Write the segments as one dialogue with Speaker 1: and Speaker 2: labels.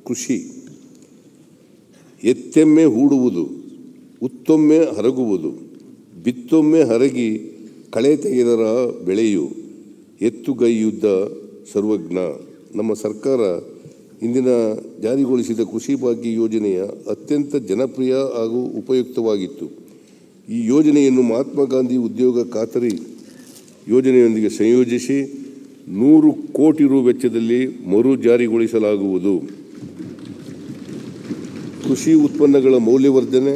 Speaker 1: ಕೃಷಿ. ಎತ್ತೆಮ್ಮೆ ಹೂಡುವುದು, ಉತ್ತೊಮ್ಮೆ ಹರಗುವುದು, ಬಿತ್ತೊಮ್ಮೆ ಹರಗಿ ಕಳೆ ತೆಗೆದರ ಬೆಳೆಯು, ಎತ್ತುಗೈಯುದ್ದ ಸರ್ವಜ್ಞ. ನಮ್ಮ ಸರ್ಕಾರ ಇಂದಿನ ಜಾರಿಗೊಳಿಸಿದ ಕೃಷಿ ಭಾಗ್ಯ ಯೋಜನೆಯ ಅತ್ಯಂತ ಜನಪ್ರಿಯ ಹಾಗೂ ಉಪಯುಕ್ತವಾಗಿತ್ತು. ಈ ಯೋಜನೆಯನ್ನು ಮಹಾತ್ಮ ಗಾಂಧಿ ಉದ್ಯೋಗ ಖಾತರಿ ಯೋಜನೆಯೊಂದಿಗೆ ಸಂಯೋಜಿಸಿ 100 ಕೋಟಿ ರು ವೆಚ್ಚದಲ್ಲಿ ಮರು ಜಾರಿಗೊಳಿಸಲಾಗುವುದು. ಕೃಷಿ ಉತ್ಪನ್ನಗಳ ಮೌಲ್ಯವರ್ಧನೆ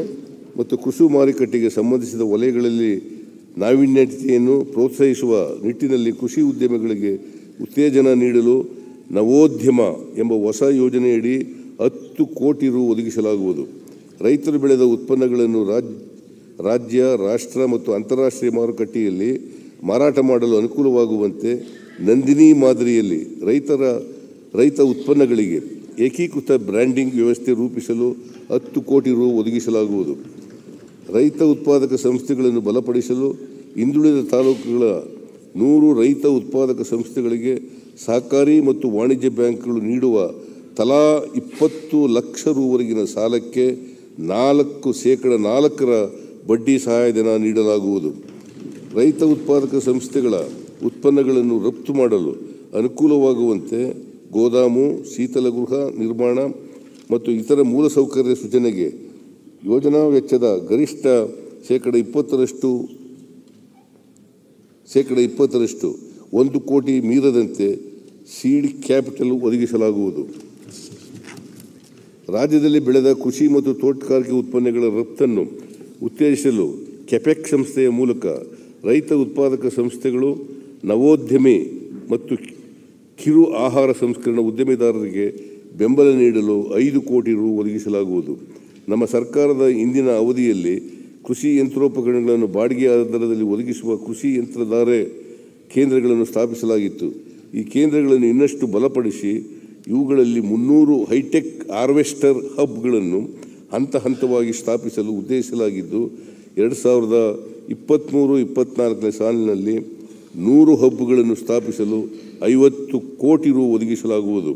Speaker 1: ಮತ್ತು ಕೃಷಿ ಮಾರುಕಟ್ಟೆಗೆ ಸಂಬಂಧಿಸಿದ ವಲಯಗಳಲ್ಲಿ ನಾವೀನ್ಯತೆಯನ್ನು ಪ್ರೋತ್ಸಾಹಿಸುವ ನಿಟ್ಟಿನಲ್ಲಿ ಕೃಷಿ ಉದ್ಯಮಗಳಿಗೆ ಉತ್ತೇಜನ ನೀಡಲು ನವೋದ್ಯಮ ಎಂಬ ಹೊಸ ಯೋಜನೆಯಡಿ 10 ಕೋಟಿ ರು ಒದಗಿಸಲಾಗುವುದು. ರೈತರು ಬೆಳೆದ ಉತ್ಪನ್ನಗಳನ್ನು ರಾಜ್ಯ, ರಾಷ್ಟ್ರ ಮತ್ತು ಅಂತಾರಾಷ್ಟ್ರೀಯ ಮಾರುಕಟ್ಟೆಯಲ್ಲಿ ಮಾರಾಟ ಮಾಡಲು ಅನುಕೂಲವಾಗುವಂತೆ ನಂದಿನಿ ಮಾದರಿಯಲ್ಲಿ ರೈತ ಉತ್ಪನ್ನಗಳಿಗೆ ಏಕೀಕೃತ ಬ್ರ್ಯಾಂಡಿಂಗ್ ವ್ಯವಸ್ಥೆ ರೂಪಿಸಲು 10 ಕೋಟಿ ರು ಒದಗಿಸಲಾಗುವುದು. ರೈತ ಉತ್ಪಾದಕ ಸಂಸ್ಥೆಗಳನ್ನು ಬಲಪಡಿಸಲು ಹಿಂದುಳಿದ ತಾಲೂಕುಗಳ 100 ರೈತ ಉತ್ಪಾದಕ ಸಂಸ್ಥೆಗಳಿಗೆ ಸಹಕಾರಿ ಮತ್ತು ವಾಣಿಜ್ಯ ಬ್ಯಾಂಕ್ಗಳು ನೀಡುವ ತಲಾ 20 ಲಕ್ಷ ರುವರೆಗಿನ ಸಾಲಕ್ಕೆ 4% ಬಡ್ಡಿ ಸಹಾಯಧನ ನೀಡಲಾಗುವುದು. ರೈತ ಉತ್ಪಾದಕ ಸಂಸ್ಥೆಗಳ ಉತ್ಪನ್ನಗಳನ್ನು ರಫ್ತು ಮಾಡಲು ಅನುಕೂಲವಾಗುವಂತೆ ಗೋದಾಮು, ಶೀತಲಗೃಹ ನಿರ್ಮಾಣ ಮತ್ತು ಇತರ ಮೂಲಸೌಕರ್ಯ ಸೃಜನೆಗೆ ಯೋಜನಾ ವೆಚ್ಚದ ಗರಿಷ್ಠ %20 1 ಕೋಟಿ ಮೀರದಂತೆ ಸೀಡ್ ಕ್ಯಾಪಿಟಲ್ ಒದಗಿಸಲಾಗುವುದು. ರಾಜ್ಯದಲ್ಲಿ ಬೆಳೆದ ಕೃಷಿ ಮತ್ತು ತೋಟಗಾರಿಕೆ ಉತ್ಪನ್ನಗಳ ರಫ್ತನ್ನು ಉತ್ತೇಜಿಸಲು ಕೆಪೆಕ್ ಸಂಸ್ಥೆಯ ಮೂಲಕ ರೈತ ಉತ್ಪಾದಕ ಸಂಸ್ಥೆಗಳು, ನವೋದ್ಯಮಿ ಮತ್ತು ಕಿರು ಆಹಾರ ಸಂಸ್ಕರಣಾ ಉದ್ಯಮಿದಾರರಿಗೆ ಬೆಂಬಲ ನೀಡಲು 5 ಕೋಟಿ ರು ಒದಗಿಸಲಾಗುವುದು. ನಮ್ಮ ಸರ್ಕಾರದ ಇಂದಿನ ಅವಧಿಯಲ್ಲಿ ಕೃಷಿ ಯಂತ್ರೋಪಕರಣಗಳನ್ನು ಬಾಡಿಗೆ ದರದಲ್ಲಿ ಒದಗಿಸುವ ಕೃಷಿ ಯಂತ್ರಧಾರೆ ಕೇಂದ್ರಗಳನ್ನು ಸ್ಥಾಪಿಸಲಾಗಿತ್ತು. ಈ ಕೇಂದ್ರಗಳನ್ನು ಇನ್ನಷ್ಟು ಬಲಪಡಿಸಿ ಇವುಗಳಲ್ಲಿ 300 ಹೈಟೆಕ್ ಹಾರ್ವೆಸ್ಟರ್ ಹಬ್ಗಳನ್ನು ಹಂತವಾಗಿ ಸ್ಥಾಪಿಸಲು ಉದ್ದೇಶಿಸಲಾಗಿದ್ದು 2023-24 ಸಾಲಿನಲ್ಲಿ 100 ಹಬ್ಗಳನ್ನು ಸ್ಥಾಪಿಸಲು 50 ಕೋಟಿ ರು ಒದಗಿಸಲಾಗುವುದು.